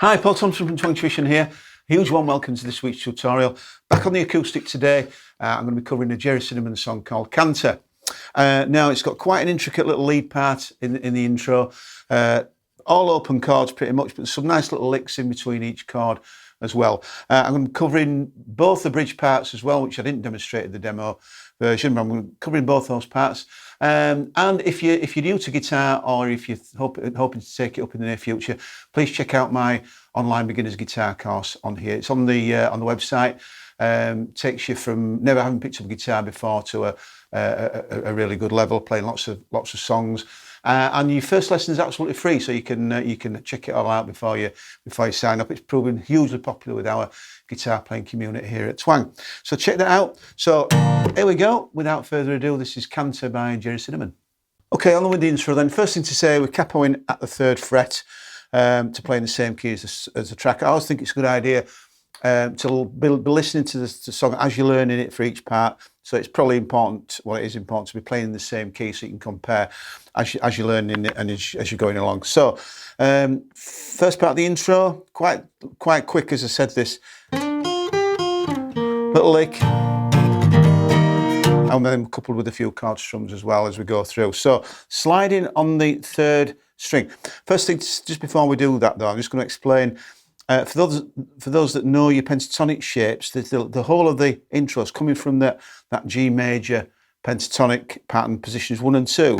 Hi, Paul Thompson from Twang Tuition here. Huge warm welcome to this week's tutorial. Back on the acoustic today, I'm going to be covering a Gerry Cinnamon song called Canter. Now, it's got quite an intricate little lead part in the intro. All open chords pretty much, but some nice little licks in between each chord as well. I'm going to be covering both the bridge parts as well, which I didn't demonstrate in the demo version, but I'm going to be covering both those parts. And if you're new to guitar, or if you're hoping to take it up in the near future, please check out my online beginners guitar course on here. It's on the website. Takes you from never having picked up a guitar before to a really good level, playing lots of songs. And your first lesson is absolutely free, so you can check it all out before you sign up. It's proven hugely popular with our guitar playing community here at Twang. So check that out. So here we go. Without further ado, this is Canter by Gerry Cinnamon. Okay, on with the intro then. First thing to say, we're capoing at the 3rd fret to play in the same key as the track. I always think it's a good idea to be listening to the song as you're learning it for each part. So it's probably important, well, it is important to be playing in the same key so you can compare as you're learning it and as you're going along. So first part of the intro, quite quick, as I said, this little lick, and then coupled with a few chord strums as well as we go through. So sliding on the 3rd string. First thing, just before we do that though, I'm just going to explain. For those that know your pentatonic shapes, the whole of the intro is coming from that G major pentatonic pattern, positions 1 and 2.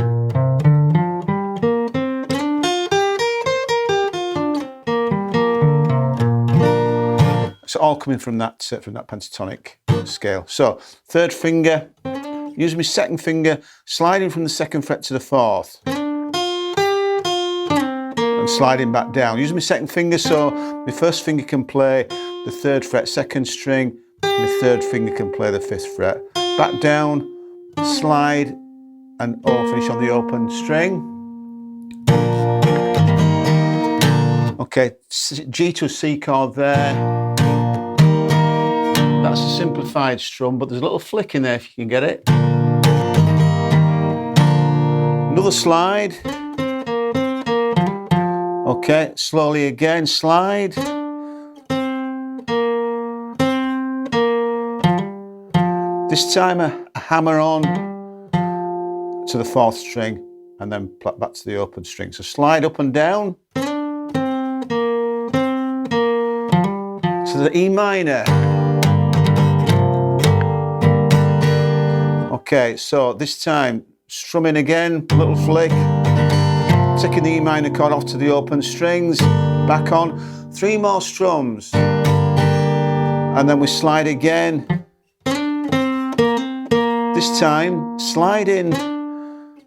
It's all coming from that pentatonic scale. So 3rd finger, using my 2nd finger, sliding from the 2nd fret to the 4th. And sliding back down. Using my 2nd finger, so my 1st finger can play the 3rd fret, 2nd string, and my 3rd finger can play the 5th fret. Back down, slide, and finish on the open string. Okay, G to a C chord there. That's a simplified strum, but there's a little flick in there if you can get it. Another slide. Okay, slowly again, slide. This time a hammer on to the 4th string and then back to the open string. So slide up and down to the E minor. Okay, so this time strumming again, little flick. Taking the E minor chord off to the open strings, back on, 3 more strums, and then we slide again. This time, slide in,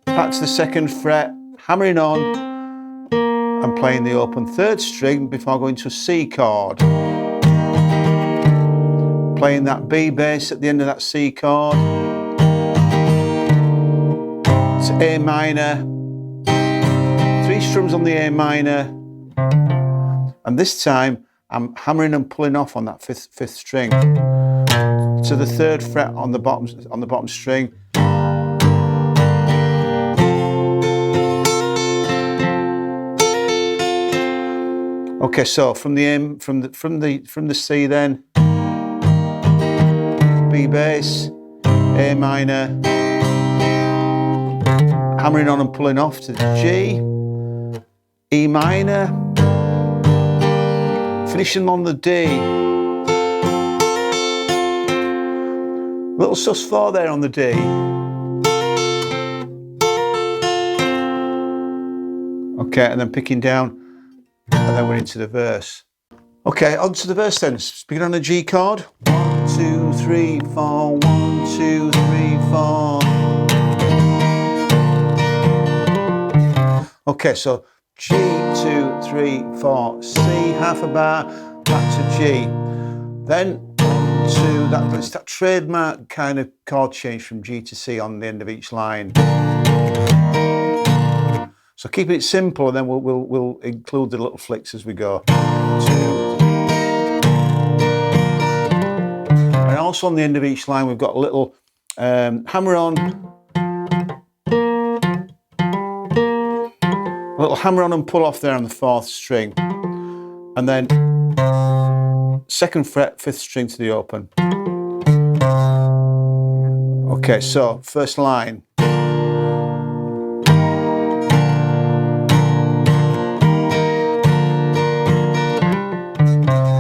back to the 2nd fret, hammering on, and playing the open 3rd string before going to a C chord. Playing that B bass at the end of that C chord, to A minor, 3 strums on the A minor, and this time I'm hammering and pulling off on that 5th string to the 3rd fret on the bottom string. Okay, so from the C then, B bass, A minor, hammering on and pulling off to the G, E minor, finishing on the D. Little sus4 there on the D. Okay, and then picking down, and then we're into the verse. Okay, on to the verse then. Begin on a G chord. 1, 2, 3, 4, 1, 2, 3, 4. Okay, so G, 2, 3, 4, C, half a bar, back to G. Then 1, 2, that's that trademark kind of chord change from G to C on the end of each line. So keeping it simple, and then we'll include the little flicks as we go. 2, 3. And also on the end of each line, we've got a little hammer on, a little hammer on and pull off there on the 4th string. and then 2nd fret, 5th string to the open. Okay, so first line.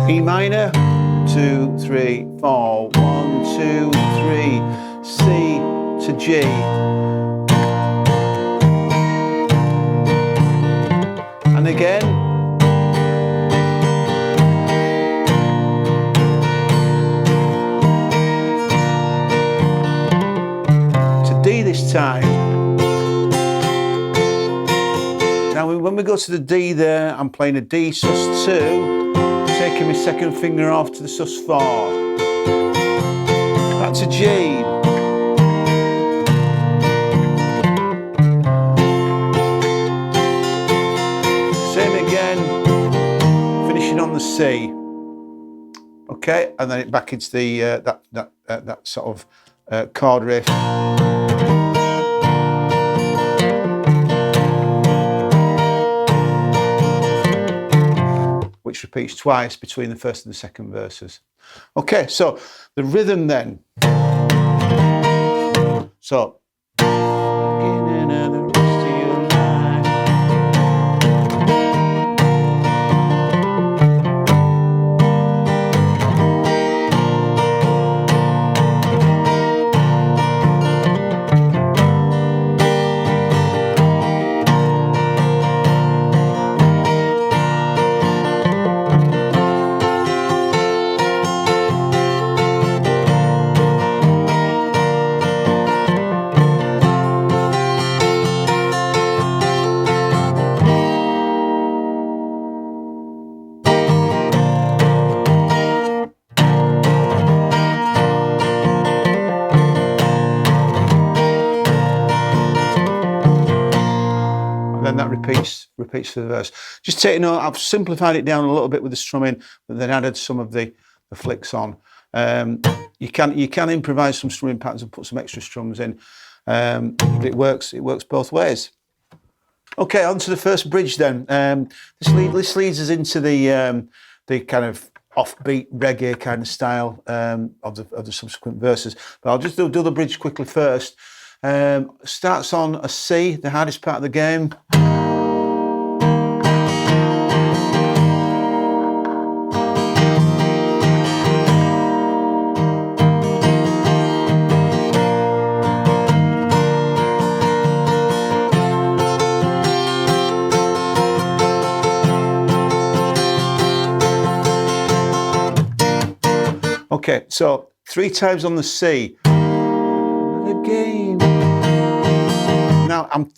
E minor, 2, 3, 4, 1, 2, 3, C to G. And again. To D this time. Now when we go to the D there, I'm playing a D sus2. Taking my 2nd finger off to the sus4. Back to G. Same again, finishing on the C. Okay, and then back into the that sort of chord riff. Which repeats twice between the 1st and the 2nd verses. Okay, so the rhythm then. So. Then that repeats for the verse. Just take note, I've simplified it down a little bit with the strumming, but then added some of the flicks on. You can improvise some strumming patterns and put some extra strums in, but it works both ways. Okay, on to the first bridge then. This leads us into the kind of offbeat reggae kind of style of the subsequent verses. But I'll just do the bridge quickly first. Starts on a C, the hardest part of the game. Okay, so 3 times on the C. The game. Now I'm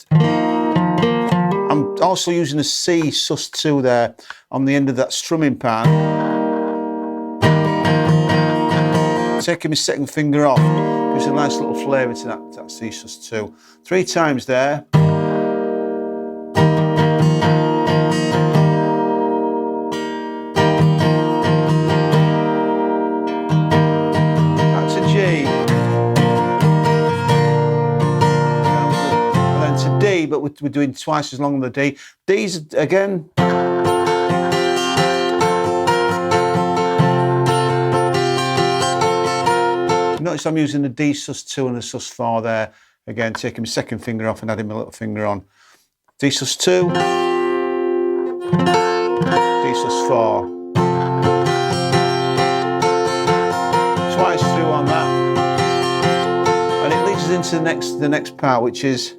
also using a C sus2 there on the end of that strumming part. Taking my 2nd finger off, gives a nice little flavour to that C sus2. 3 times there. That's a G. D, but we're doing twice as long on the D. D's again. Notice I'm using the D sus2 and the sus4 there. Again, taking my 2nd finger off and adding my little finger on. D sus2, D sus4. Twice through on that. And it leads us into the next part, which is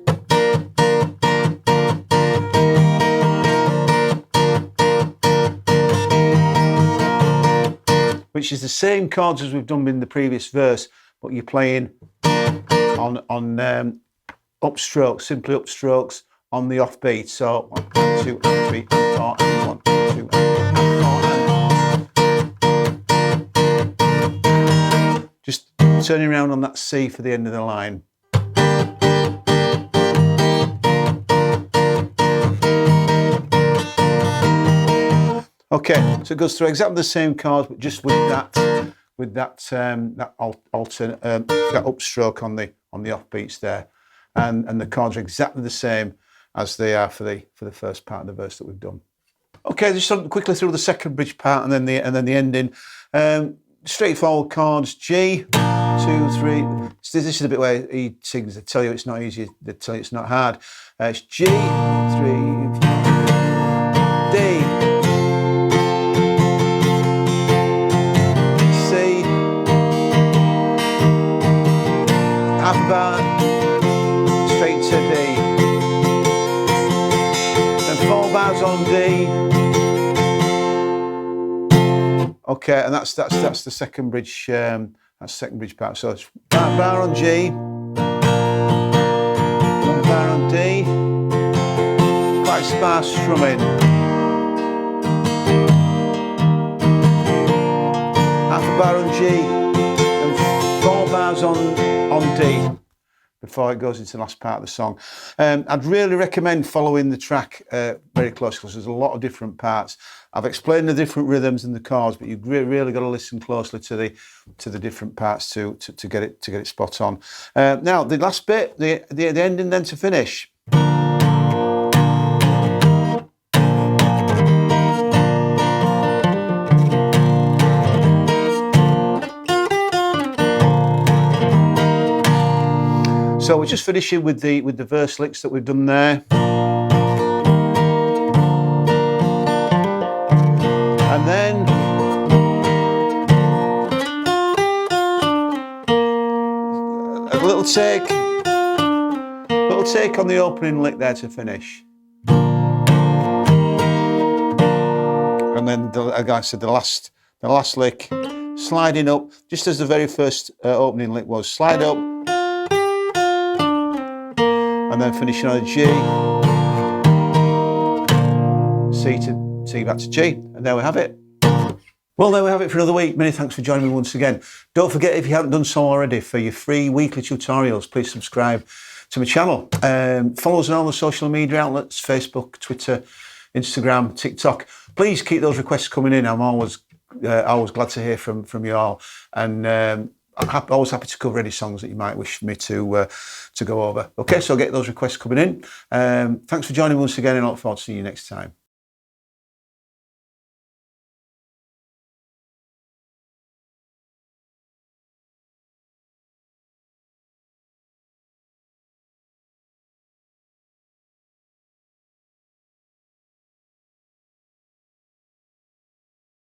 the same chords as we've done in the previous verse, but you're playing on upstrokes, simply upstrokes on the offbeat. So 1, 2, and 3, and 4, and 1, 2, and 4, and just turning around on that C for the end of the line. Okay, so it goes through exactly the same chords, but just with that alternate that upstroke on the offbeats there, and the chords are exactly the same as they are for the first part of the verse that we've done. Okay, just quickly through the second bridge part and then the ending. Straightforward chords: G, 2, 3. This is the bit where he sings. They tell you it's not easy. They tell you it's not hard. It's G, 3, D, C, half a bar, straight to D, and 4 bars on D. Okay, and that's the second bridge. That's the second bridge part. So it's bar on G, 1 bar on D, quite sparse strumming. Half a bar on G, and 4 bars on D before it goes into the last part of the song. I'd really recommend following the track very closely because there's a lot of different parts. I've explained the different rhythms and the chords, but you've really got to listen closely to the different parts to get it spot on. Now the last bit, the ending, then to finish. So we're just finishing with the verse licks that we've done there. And then a little take on the opening lick there to finish. And then, like I said, the last lick, sliding up, just as the very first opening lick was. Slide up, and then finishing on a G, C back to G, and there we have it. Well, there we have it for another week. Many thanks for joining me once again. Don't forget, if you haven't done so already, for your free weekly tutorials, please subscribe to my channel. Follow us on all the social media outlets: Facebook, Twitter, Instagram, TikTok. Please keep those requests coming in. I'm always glad to hear from you all, and I'm always happy to cover any songs that you might wish me to go over. Okay, so get those requests coming in. Thanks for joining me once again, and I look forward to seeing you next time.